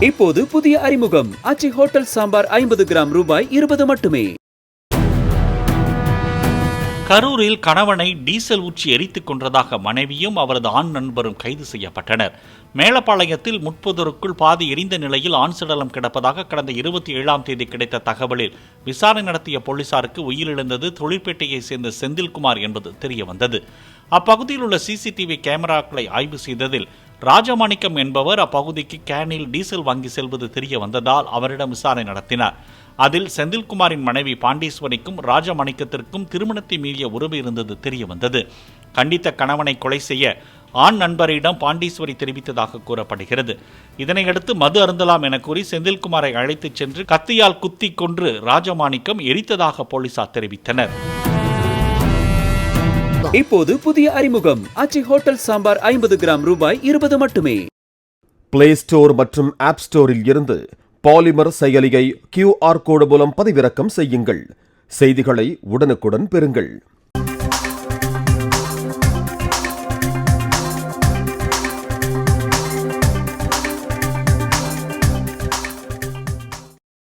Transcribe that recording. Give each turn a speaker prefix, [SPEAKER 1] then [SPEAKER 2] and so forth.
[SPEAKER 1] இப்போது புதிய அறிமுகம் ஆச்சி ஹோட்டல் சாம்பார் 50 கிராம் ரூபாய் 20 மட்டுமே.
[SPEAKER 2] கரூரில் கணவனை டீசல் ஊற்றி எரித்துக் கொன்றதாக மனைவியும் அவரது ஆண் நண்பரும் கைது செய்யப்பட்டனர். மேலப்பாளையத்தில் முட்புதருக்குள் பாதி எரிந்த நிலையில் ஆண் சடலம் கிடப்பதாக கடந்த 27ஆம் தேதி கிடைத்த தகவலில் விசாரணை நடத்திய போலீசாருக்கு உயிரிழந்தது தொழிற்பேட்டையைச் சேர்ந்த செந்தில்குமார் என்பது தெரியவந்தது. அப்பகுதியில் உள்ள சிசிடிவி கேமராக்களை ஆய்வு செய்ததில் ராஜமாணிக்கம் என்பவர் அப்பகுதிக்கு கேனில் டீசல் வாங்கி செல்வது தெரிய வந்ததால் அவரிடம் விசாரணை நடத்தினார். அதில் செந்தில்குமாரின் மனைவி பாண்டீஸ்வரிக்கும் ராஜமாணிக்கத்திற்கும் திருமணத்தை மீறிய உறவு இருந்தது தெரிய வந்தது. கண்டித்த கணவனை கொலை செய்ய ஆண் நண்பரிடம் பாண்டீஸ்வரி தெரிவித்ததாக கூறப்படுகிறது. இதனையடுத்து மது அருந்தலாம் என கூறி செந்தில்குமாரை அழைத்துச் சென்று கத்தியால் குத்தி கொன்று ராஜமாணிக்கம் எரித்ததாக போலீசார் தெரிவித்தனர்.
[SPEAKER 1] இப்போது புதிய அறிமுகம் ஆச்சி ஹோட்டல் சாம்பார் 50 கிராம் ரூபாய் 20 மட்டுமே.
[SPEAKER 3] பிளே ஸ்டோர் மற்றும் ஆப் ஸ்டோரில் இருந்து பாலிமர் செயலியை QR கோடு மூலம் பதிவிறக்கம் செய்யுங்கள். செய்திகளை உடனுக்குடன் பெறுங்கள்.